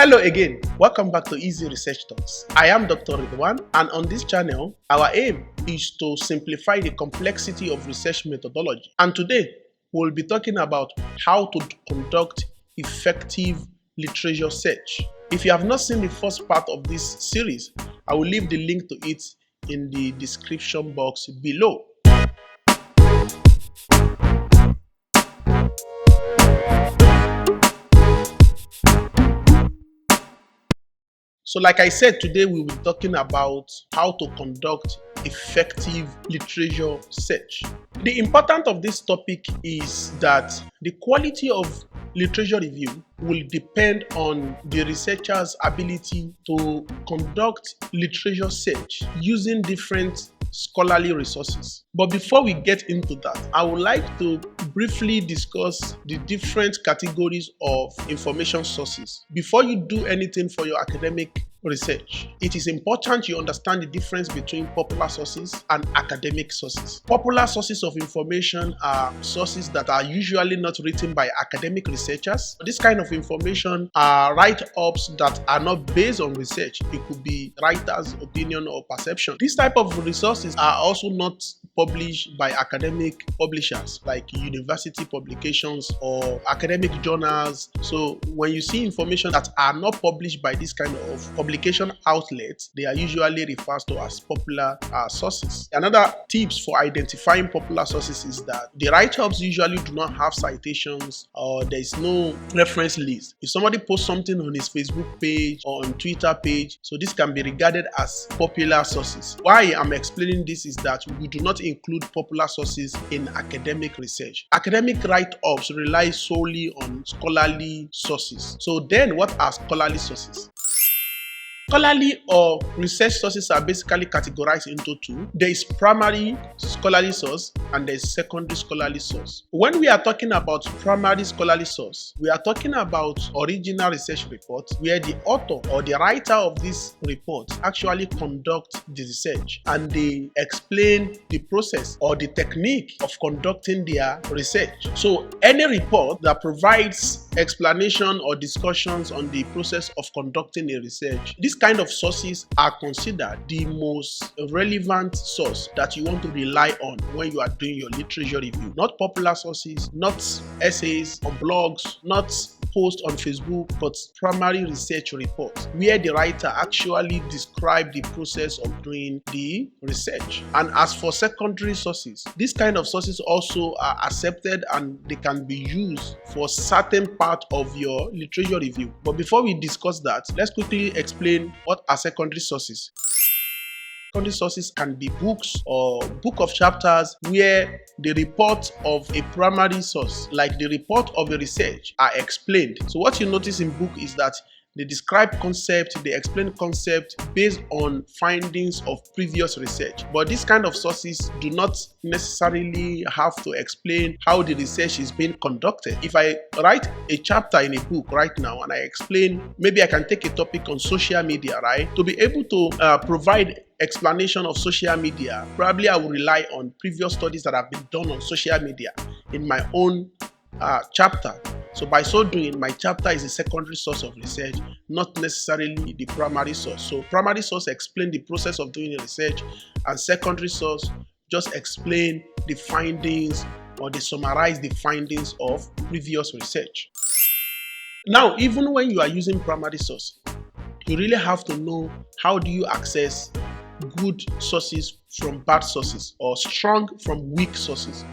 Hello again, welcome back to Easy Research Talks. I am Dr. Ridwan, and on this channel, our aim is to simplify the complexity of research methodology. And today, we'll be talking about how to conduct effective literature search. If you have not seen the first part of this series, I will leave the link to it in the description box below. So like I said, today we will be talking about how to conduct effective literature search. The importance of this topic is that the quality of literature review will depend on the researcher's ability to conduct literature search using different scholarly resources. But before we get into that, I would like to briefly discuss the different categories of information sources. Before you do anything for your academic research, it is important you understand the difference between popular sources and academic sources. Popular sources of information are sources that are usually not written by academic researchers. This kind of information are write-ups that are not based on research. It could be writer's opinion or perception. This type of resources are also not published by academic publishers like university publications or academic journals. So when you see information that are not published by this kind of publication outlets, they are usually referred to as popular sources. Another tips for identifying popular sources is that the write-ups usually do not have citations or there is no reference list. If somebody posts something on his Facebook page or on Twitter page, so this can be regarded as popular sources. Why I'm explaining this is that we do not include popular sources in academic research. Academic write-ups rely solely on scholarly sources. So then what are scholarly sources? Scholarly or research sources are basically categorized into two. There is primary scholarly source and there is secondary scholarly source. When we are talking about primary scholarly source, we are talking about original research report where the author or the writer of this report actually conduct the research and they explain the process or the technique of conducting their research. So any report that provides explanation or discussions on the process of conducting a research, this kind of sources are considered the most relevant source that you want to rely on when you are doing your literature review. Not popular sources, not essays on blogs, not posts on Facebook, but primary research reports where the writer actually describes the process of doing the research. And as for secondary sources, this kind of sources also are accepted and they can be used for certain part of your literature review. But before we discuss that, let's quickly explain what are secondary sources. Secondary sources can be books or book of chapters where the report of a primary source, like the report of a research, are explained. So what you notice in book is that they describe concept, they explain concept based on findings of previous research. But this kind of sources do not necessarily have to explain how the research is being conducted. If I write a chapter in a book right now and I explain, maybe I can take a topic on social media, right? To be able to provide explanation of social media, probably I will rely on previous studies that have been done on social media in my own chapter. So by so doing, my chapter is a secondary source of research, not necessarily the primary source. So primary source explain the process of doing the research, and secondary source just explain the findings or they summarize the findings of previous research. Now, even when you are using primary source, you really have to know how do you access good sources from bad sources or strong from weak sources.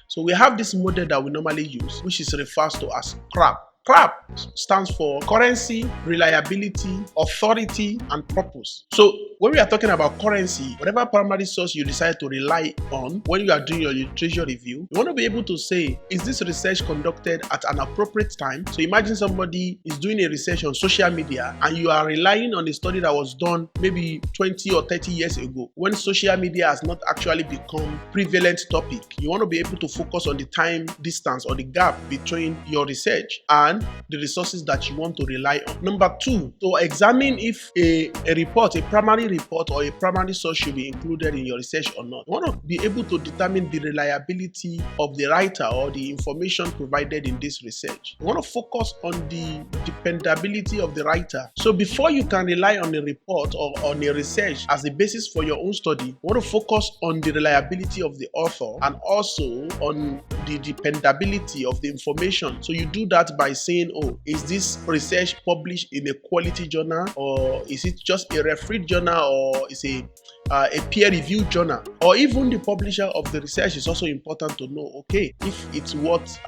So we have this model that we normally use, which is referred to as CRAP. CRAP stands for currency, reliability, authority, and purpose. So when we are talking about currency, whatever primary source you decide to rely on when you are doing your literature review, you want to be able to say, is this research conducted at an appropriate time? So imagine somebody is doing a research on social media and you are relying on a study that was done maybe 20 or 30 years ago when social media has not actually become prevalent topic. You want to be able to focus on the time distance or the gap between your research and the resources that you want to rely on. Number two, to examine if a report, a primary report or a primary source should be included in your research or not. You want to be able to determine the reliability of the writer or the information provided in this research. You want to focus on the dependability of the writer. So before you can rely on a report or on a research as a basis for your own study, you want to focus on the reliability of the author and also on the dependability of the information. So you do that by saying, oh, is this research published in a quality journal, or is it just a refereed journal, or is it a peer-reviewed journal? Or even the publisher of the research is also important to know, okay, if it's worth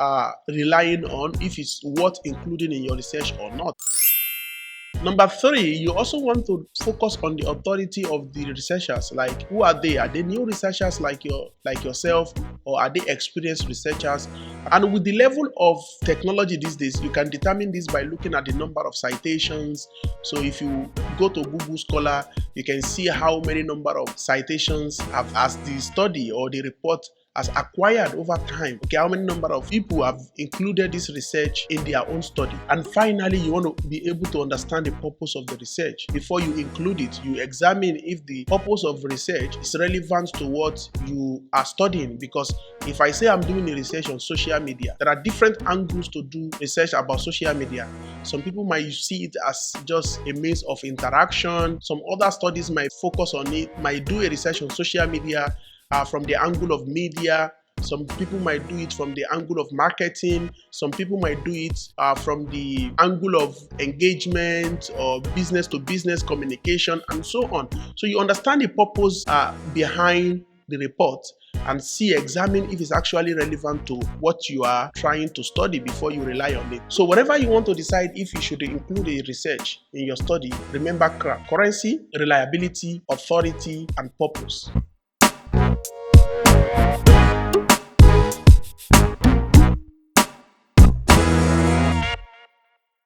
relying on, if it's worth including in your research or not. Number 3, you also want to focus on the authority of the researchers. Like, who are they? Are they new researchers like yourself, or are they experienced researchers? And with the level of technology these days, you can determine this by looking at the number of citations. So if you go to Google Scholar, you can see how many number of citations as the study or the report has acquired over time. Okay, how many number of people have included this research in their own study? And finally, you want to be able to understand the purpose of the research. Before you include it, you examine if the purpose of research is relevant to what you are studying. Because if I say I'm doing a research on social media, there are different angles to do research about social media. Some people might see it as just a means of interaction. Some other studies might focus on it, might do a research on social media from the angle of media. Some people might do it from the angle of marketing. Some people might do it from the angle of engagement or business to business communication and so on. So you understand the purpose behind the report and examine if it's actually relevant to what you are trying to study before you rely on it. So whenever you want to decide if you should include a research in your study, remember currency, reliability, authority, and purpose.